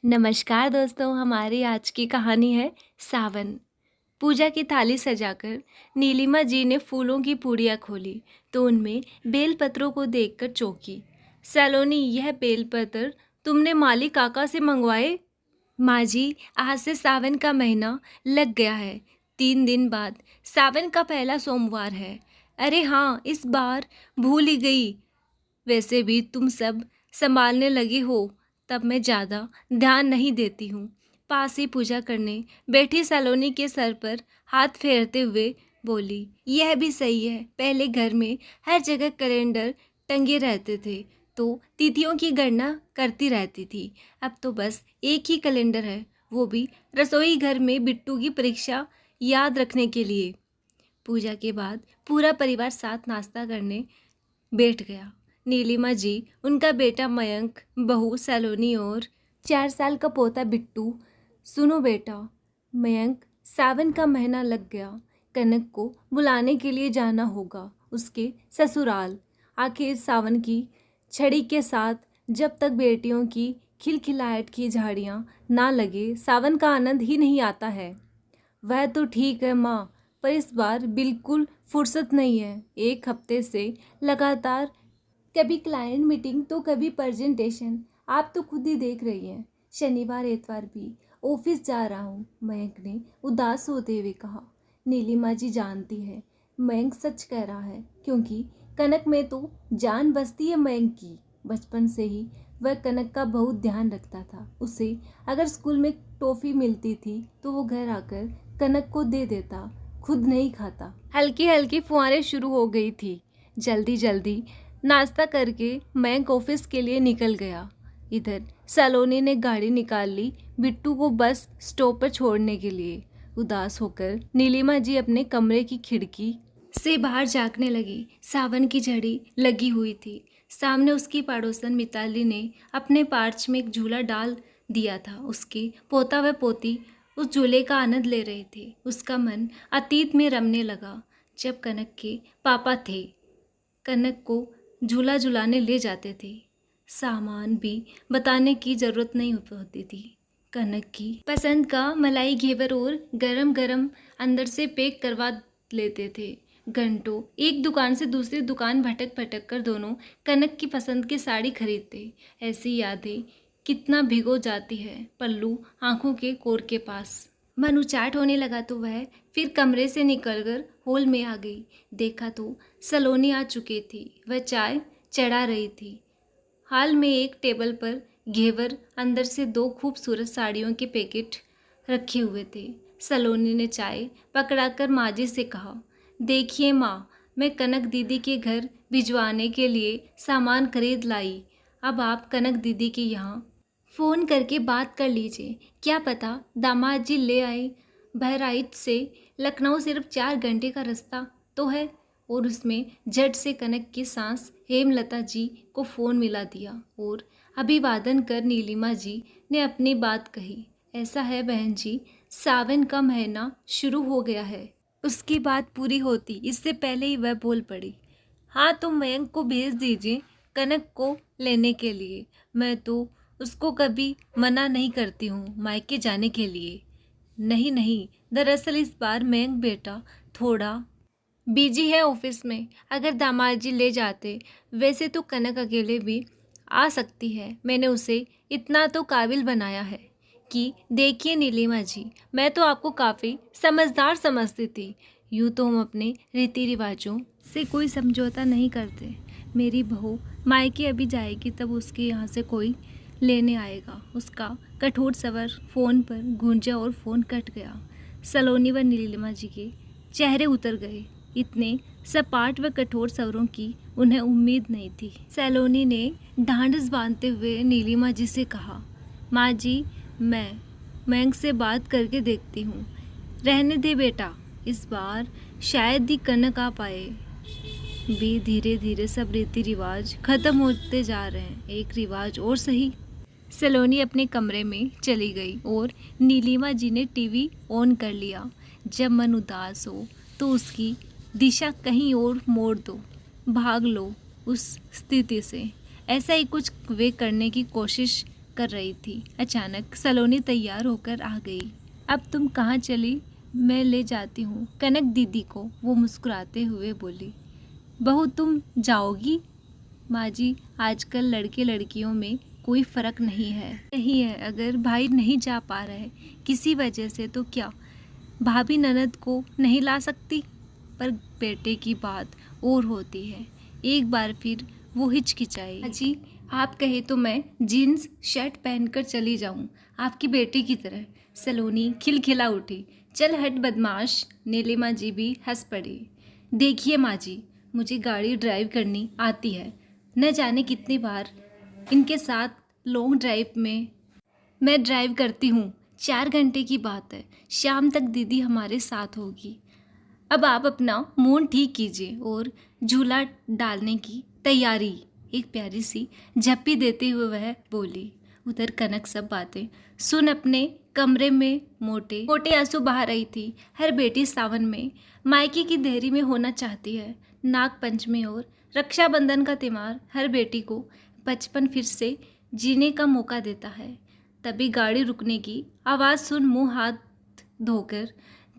नमस्कार दोस्तों, हमारी आज की कहानी है सावन। पूजा की थाली सजाकर नीलिमा जी ने फूलों की पूड़ियाँ खोली तो उनमें बेलपत्रों को देखकर चौंकी। सलोनी, यह बेलपत्र तुमने माली काका से मंगवाए? माँ जी, आज से सावन का महीना लग गया है। 3 दिन बाद सावन का पहला सोमवार है। अरे हाँ, इस बार भूल ही गई। वैसे भी तुम सब संभालने लगी हो, तब मैं ज़्यादा ध्यान नहीं देती हूँ। पास ही पूजा करने बैठी सलोनी के सर पर हाथ फेरते हुए बोली, यह भी सही है। पहले घर में हर जगह कैलेंडर टंगे रहते थे तो तिथियों की गणना करती रहती थी। अब तो बस एक ही कैलेंडर है, वो भी रसोई घर में बिट्टू की परीक्षा याद रखने के लिए। पूजा के बाद पूरा परिवार साथ नाश्ता करने बैठ गया। नीलिमा जी, उनका बेटा मयंक, बहू सलोनी और 4 साल का पोता बिट्टू। सुनो बेटा मयंक, सावन का महीना लग गया। कनक को बुलाने के लिए जाना होगा उसके ससुराल। आखिर सावन की छड़ी के साथ जब तक बेटियों की खिलखिलाहट की झाड़ियाँ ना लगे, सावन का आनंद ही नहीं आता है। वह तो ठीक है माँ, पर इस बार बिल्कुल फुर्सत नहीं है। एक हफ्ते से लगातार कभी क्लाइंट मीटिंग तो कभी प्रेजेंटेशन। आप तो खुद ही देख रही हैं, शनिवार इतवार भी ऑफिस जा रहा हूँ, मयंक ने उदास होते हुए कहा। नीलिमा जी जानती है मयंक सच कह रहा है, क्योंकि कनक में तो जान बसती है मयंक की। बचपन से ही वह कनक का बहुत ध्यान रखता था। उसे अगर स्कूल में टॉफ़ी मिलती थी तो वो घर आकर कनक को दे देता, खुद नहीं खाता। हल्की हल्की फुहारें शुरू हो गई थी। जल्दी जल्दी नाश्ता करके मयंक ऑफिस के लिए निकल गया। इधर सलोनी ने गाड़ी निकाल ली बिट्टू को बस स्टॉप पर छोड़ने के लिए। उदास होकर नीलिमा जी अपने कमरे की खिड़की से बाहर झांकने लगी। सावन की झड़ी लगी हुई थी। सामने उसकी पड़ोसन मिताली ने अपने पार्च में एक झूला डाल दिया था। उसके पोता व पोती उस झूले का आनंद ले रहे थे। उसका मन अतीत में रमने लगा, जब कनक के पापा थे। कनक को झूला झुलाने ले जाते थे। सामान भी बताने की ज़रूरत नहीं होती थी। कनक की पसंद का मलाई घेवर और गरम गरम अंदर से पैक करवा लेते थे। घंटों एक दुकान से दूसरी दुकान भटक भटक कर दोनों कनक की पसंद की साड़ी खरीदते। ऐसी यादें कितना भिगो जाती है पल्लू आंखों के कोर के पास। मन उचाट होने लगा तो वह फिर कमरे से निकलकर हॉल में आ गई। देखा तो सलोनी आ चुकी थी। वह चाय चढ़ा रही थी। हाल में एक टेबल पर घेवर, अंदर से 2 खूबसूरत साड़ियों के पैकेट रखे हुए थे। सलोनी ने चाय पकड़ाकर माँ जी से कहा, देखिए माँ, मैं कनक दीदी के घर भिजवाने के लिए सामान खरीद लाई। अब आप कनक दीदी के यहाँ फ़ोन करके बात कर लीजिए। क्या पता दामाद जी ले आए। बहराइच से लखनऊ सिर्फ 4 घंटे का रास्ता तो है। और उसमें झट से कनक की सास हेमलता जी को फ़ोन मिला दिया और अभिवादन कर नीलिमा जी ने अपनी बात कही। ऐसा है बहन जी, सावन का महीना शुरू हो गया है। उसकी बात पूरी होती इससे पहले ही वह बोल पड़ी, हाँ तो मयंक को भेज दीजिए कनक को लेने के लिए। मैं तो उसको कभी मना नहीं करती हूँ मायके जाने के लिए। नहीं नहीं, दरअसल इस बार मयंक बेटा थोड़ा बिजी है ऑफिस में। अगर दामाद जी ले जाते, वैसे तो कनक अकेले भी आ सकती है। मैंने उसे इतना तो काबिल बनाया है कि देखिए नीलिमा जी, मैं तो आपको काफ़ी समझदार समझती थी। यूँ तो हम अपने रीति रिवाजों से कोई समझौता नहीं करते। मेरी बहू मायके अभी जाएगी तब उसके यहाँ से कोई लेने आएगा। उसका कठोर स्वर फ़ोन पर गूंजा और फ़ोन कट गया। सलोनी व नीलिमा जी के चेहरे उतर गए। इतने सपाट व कठोर स्वरों की उन्हें उम्मीद नहीं थी। सलोनी ने ढांढस बांधते हुए नीलिमा जी से कहा, माँ जी, मैं मयंक से बात करके देखती हूँ। रहने दे बेटा, इस बार शायद ही कनक आ पाए। भी धीरे धीरे सब रीति रिवाज खत्म होते जा रहे हैं। एक रिवाज और सही। सलोनी अपने कमरे में चली गई और नीलिमा जी ने टीवी ऑन कर लिया। जब मन उदास हो तो उसकी दिशा कहीं और मोड़ दो, भाग लो उस स्थिति से। ऐसा ही कुछ वे करने की कोशिश कर रही थी। अचानक सलोनी तैयार होकर आ गई। अब तुम कहाँ चली? मैं ले जाती हूँ कनक दीदी को, वो मुस्कुराते हुए बोली। बहू तुम जाओगी? माँ जी, आजकल लड़के लड़कियों में कोई फ़र्क नहीं है। अगर भाई नहीं जा पा रहे किसी वजह से तो क्या भाभी ननद को नहीं ला सकती? पर बेटे की बात और होती है। एक बार फिर वो हिचकिचाई। अजी, आप कहे तो मैं जीन्स शर्ट पहनकर चली जाऊं, आपकी बेटी की तरह। सलोनी खिलखिला उठी। चल हट बदमाश। नीलिमा जी भी हंस पड़ी। देखिए माँ जी, मुझे गाड़ी ड्राइव करनी आती है। न जाने कितनी बार इनके साथ लॉन्ग ड्राइव में मैं ड्राइव करती हूँ। 4 घंटे की बात है, शाम तक दीदी हमारे साथ होगी। अब आप अपना मूड ठीक कीजिए और झूला डालने की तैयारी। एक प्यारी सी झप्पी देते हुए वह बोली। उधर कनक सब बातें सुन अपने कमरे में मोटे मोटे आंसू बहा रही थी। हर बेटी सावन में मायके की देहरी में होना चाहती है। नाग पंचमी और रक्षाबंधन का त्योहार हर बेटी को बचपन फिर से जीने का मौका देता है। तभी गाड़ी रुकने की आवाज़ सुन मुंह हाथ धोकर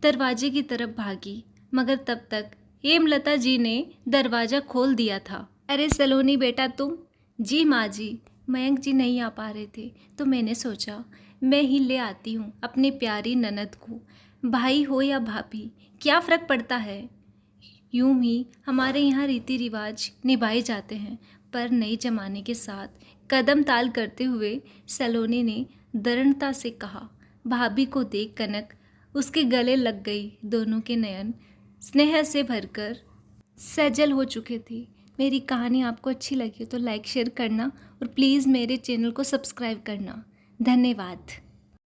दरवाजे की तरफ भागी, मगर तब तक हेमलता जी ने दरवाज़ा खोल दिया था। अरे सलोनी बेटा तुम? जी माँ जी, मयंक जी नहीं आ पा रहे थे तो मैंने सोचा मैं ही ले आती हूँ अपनी प्यारी ननद को। भाई हो या भाभी, क्या फ़र्क पड़ता है? यूं ही हमारे यहाँ रीति रिवाज निभाए जाते हैं। पर नए जमाने के साथ कदम ताल करते हुए सलोनी ने दृढ़ता से कहा। भाभी को देख कनक उसके गले लग गई। दोनों के नयन स्नेह से भरकर सजल हो चुके थे। मेरी कहानी आपको अच्छी लगी तो लाइक शेयर करना और प्लीज़ मेरे चैनल को सब्सक्राइब करना। धन्यवाद।